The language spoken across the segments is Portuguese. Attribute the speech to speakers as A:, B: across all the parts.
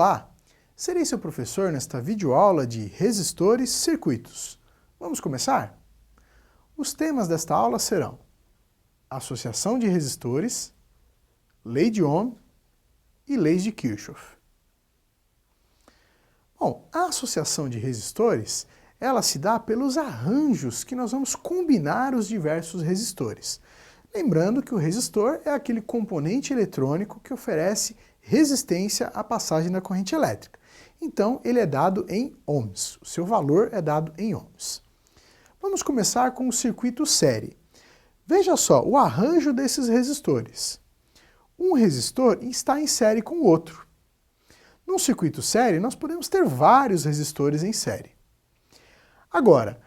A: Olá! Serei seu professor nesta videoaula de resistores e circuitos. Vamos começar? Os temas desta aula serão associação de resistores, lei de Ohm e leis de Kirchhoff. Bom, a associação de resistores, ela se dá pelos arranjos que nós vamos combinar os diversos resistores. Lembrando que o resistor é aquele componente eletrônico que oferece resistência à passagem da corrente elétrica. Então, ele é dado em ohms. O seu valor é dado em ohms. Vamos começar com o circuito série. Veja só o arranjo desses resistores. Um resistor está em série com o outro. Num circuito série, nós podemos ter vários resistores em série. Agora,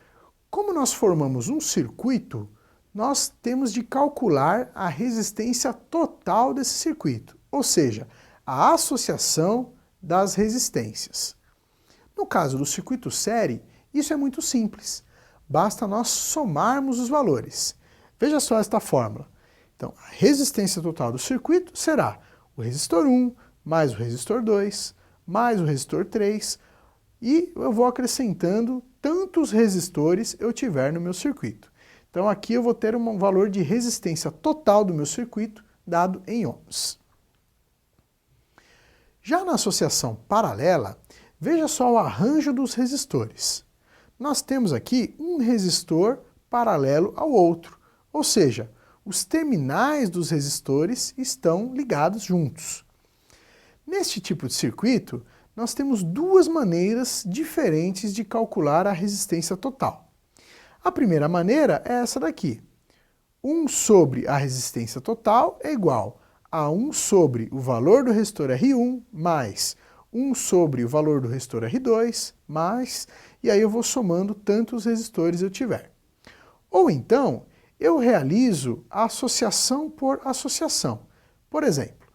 A: como nós formamos um circuito, nós temos de calcular a resistência total desse circuito, ou seja, a associação das resistências. No caso do circuito série, isso é muito simples. Basta nós somarmos os valores. Veja só esta fórmula. Então, a resistência total do circuito será o resistor 1 mais o resistor 2 mais o resistor 3 e eu vou acrescentando tantos resistores eu tiver no meu circuito. Então aqui eu vou ter um valor de resistência total do meu circuito dado em ohms. Já na associação paralela, veja só o arranjo dos resistores. Nós temos aqui um resistor paralelo ao outro, ou seja, os terminais dos resistores estão ligados juntos. Neste tipo de circuito, nós temos duas maneiras diferentes de calcular a resistência total. A primeira maneira é essa daqui. 1 sobre a resistência total é igual a 1 sobre o valor do resistor R1 mais 1 sobre o valor do resistor R2 mais, e aí eu vou somando tantos resistores eu tiver. Ou então, eu realizo a associação por associação. Por exemplo,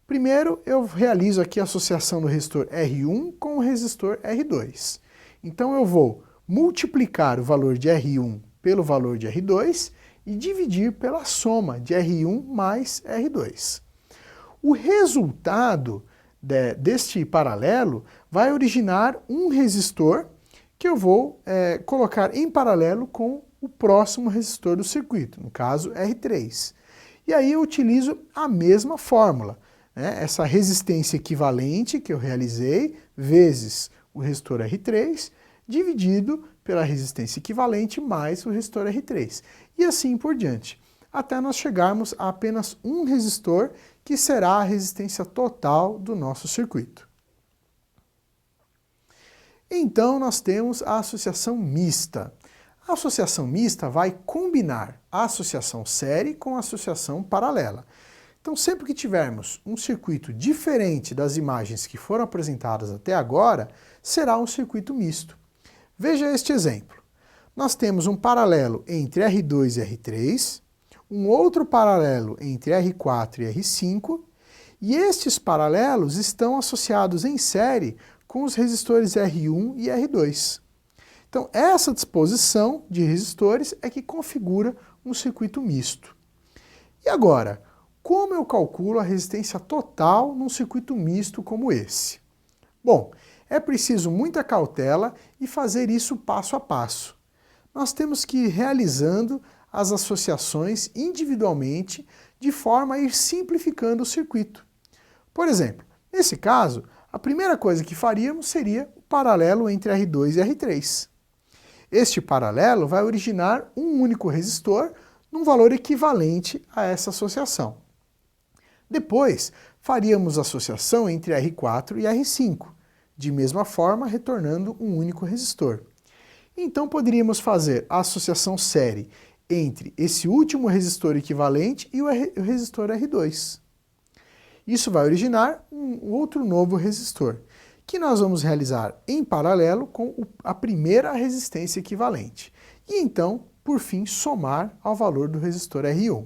A: primeiro eu realizo aqui a associação do resistor R1 com o resistor R2. Então eu vou multiplicar o valor de R1 pelo valor de R2 e dividir pela soma de R1 mais R2. O resultado deste paralelo vai originar um resistor que eu vou colocar em paralelo com o próximo resistor do circuito, no caso R3. E aí eu utilizo a mesma fórmula, essa resistência equivalente que eu realizei, vezes o resistor R3, dividido pela resistência equivalente mais o resistor R3. E assim por diante, até nós chegarmos a apenas um resistor, que será a resistência total do nosso circuito. Então nós temos a associação mista. A associação mista vai combinar a associação série com a associação paralela. Então sempre que tivermos um circuito diferente das imagens que foram apresentadas até agora, será um circuito misto. Veja este exemplo. Nós temos um paralelo entre R2 e R3, um outro paralelo entre R4 e R5, e estes paralelos estão associados em série com os resistores R1 e R2. Então essa disposição de resistores é que configura um circuito misto. E agora, como eu calculo a resistência total num circuito misto como esse? Bom, é preciso muita cautela e fazer isso passo a passo. Nós temos que ir realizando as associações individualmente de forma a ir simplificando o circuito. Por exemplo, nesse caso, a primeira coisa que faríamos seria o paralelo entre R2 e R3. Este paralelo vai originar um único resistor num valor equivalente a essa associação. Depois, faríamos a associação entre R4 e R5, de mesma forma retornando um único resistor. Então poderíamos fazer a associação série entre esse último resistor equivalente e o resistor R2. Isso vai originar um outro novo resistor, que nós vamos realizar em paralelo com a primeira resistência equivalente. E então, por fim, somar ao valor do resistor R1.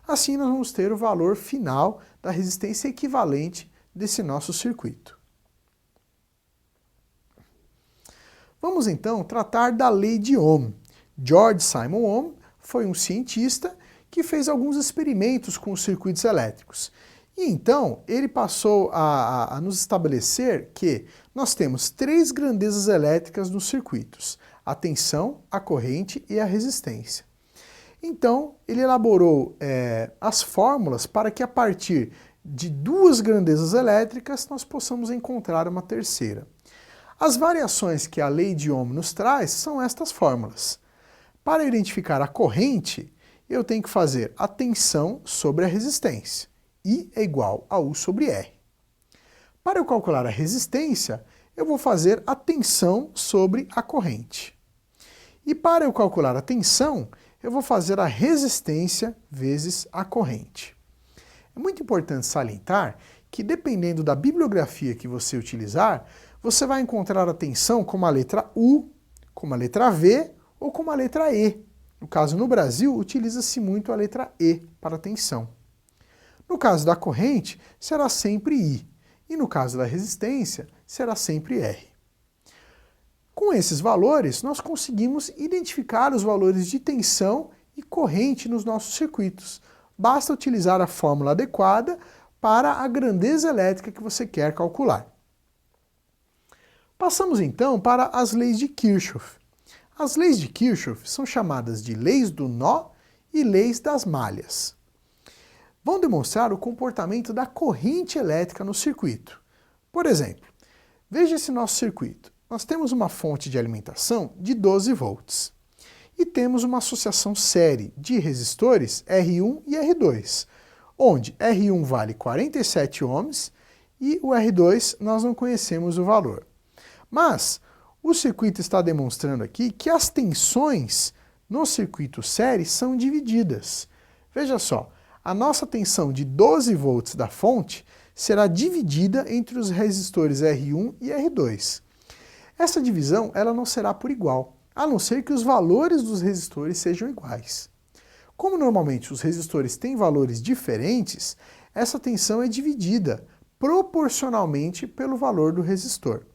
A: Assim nós vamos ter o valor final da resistência equivalente desse nosso circuito. Vamos então tratar da lei de Ohm. George Simon Ohm foi um cientista que fez alguns experimentos com os circuitos elétricos. E então ele passou a nos estabelecer que nós temos três grandezas elétricas nos circuitos: a tensão, a corrente e a resistência. Então ele elaborou as fórmulas para que a partir de duas grandezas elétricas nós possamos encontrar uma terceira. As variações que a lei de Ohm nos traz são estas fórmulas. Para identificar a corrente, eu tenho que fazer a tensão sobre a resistência. I é igual a U sobre R. Para eu calcular a resistência, eu vou fazer a tensão sobre a corrente. E para eu calcular a tensão, eu vou fazer a resistência vezes a corrente. É muito importante salientar que, dependendo da bibliografia que você utilizar, você vai encontrar a tensão como a letra U, como a letra V ou como a letra E. No caso, no Brasil, utiliza-se muito a letra E para tensão. No caso da corrente, será sempre I. E no caso da resistência, será sempre R. Com esses valores, nós conseguimos identificar os valores de tensão e corrente nos nossos circuitos. Basta utilizar a fórmula adequada para a grandeza elétrica que você quer calcular. Passamos então para as leis de Kirchhoff. As leis de Kirchhoff são chamadas de leis do nó e leis das malhas. Vão demonstrar o comportamento da corrente elétrica no circuito. Por exemplo, veja esse nosso circuito. Nós temos uma fonte de alimentação de 12 volts e temos uma associação série de resistores R1 e R2, onde R1 vale 47 ohms e o R2 nós não conhecemos o valor. Mas o circuito está demonstrando aqui que as tensões no circuito série são divididas. Veja só, a nossa tensão de 12 volts da fonte será dividida entre os resistores R1 e R2. Essa divisão ela não será por igual, a não ser que os valores dos resistores sejam iguais. Como normalmente os resistores têm valores diferentes, essa tensão é dividida proporcionalmente pelo valor do resistor.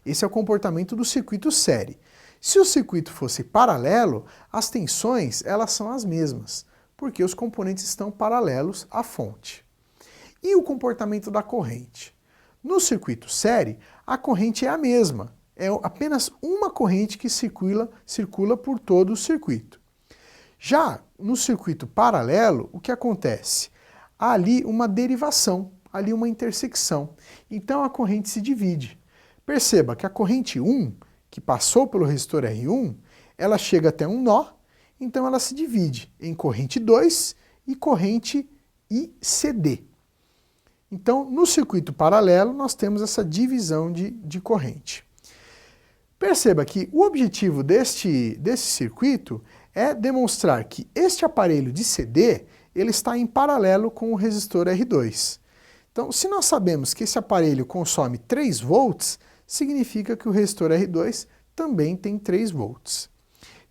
A: Esse é o comportamento do circuito série. Se o circuito fosse paralelo, as tensões elas são as mesmas, porque os componentes estão paralelos à fonte. E o comportamento da corrente? No circuito série, a corrente é a mesma, é apenas uma corrente que circula por todo o circuito. Já no circuito paralelo, o que acontece? Há ali uma derivação, ali uma intersecção, então a corrente se divide. Perceba que a corrente 1, que passou pelo resistor R1, ela chega até um nó, então ela se divide em corrente 2 e corrente ICD. Então, no circuito paralelo, nós temos essa divisão de corrente. Perceba que o objetivo desse circuito é demonstrar que este aparelho de CD ele está em paralelo com o resistor R2. Então, se nós sabemos que esse aparelho consome 3 volts, significa que o resistor R2 também tem 3 volts.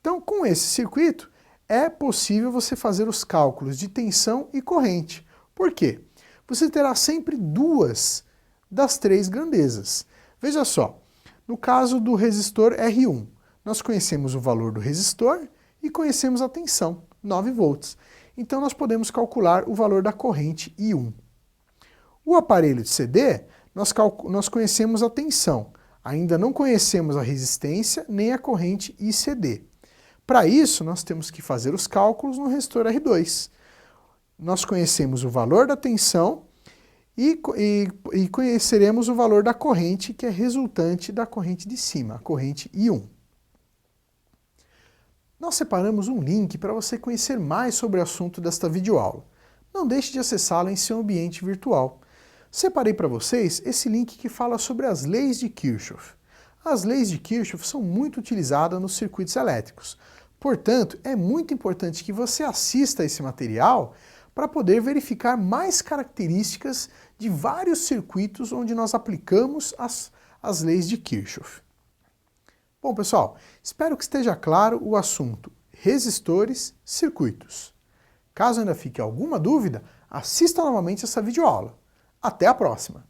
A: Então, com esse circuito, é possível você fazer os cálculos de tensão e corrente. Por quê? Você terá sempre duas das 3 grandezas. Veja só, no caso do resistor R1, nós conhecemos o valor do resistor e conhecemos a tensão, 9 volts. Então nós podemos calcular o valor da corrente I1. O aparelho de CD, nós conhecemos a tensão, ainda não conhecemos a resistência nem a corrente ICD. Para isso, nós temos que fazer os cálculos no resistor R2. Nós conhecemos o valor da tensão e conheceremos o valor da corrente, que é resultante da corrente de cima, a corrente I1. Nós separamos um link para você conhecer mais sobre o assunto desta videoaula. Não deixe de acessá-lo em seu ambiente virtual. Separei para vocês esse link que fala sobre as leis de Kirchhoff. As leis de Kirchhoff são muito utilizadas nos circuitos elétricos. Portanto, é muito importante que você assista a esse material para poder verificar mais características de vários circuitos onde nós aplicamos as leis de Kirchhoff. Bom, pessoal, espero que esteja claro o assunto resistores, circuitos. Caso ainda fique alguma dúvida, assista novamente essa videoaula. Até a próxima!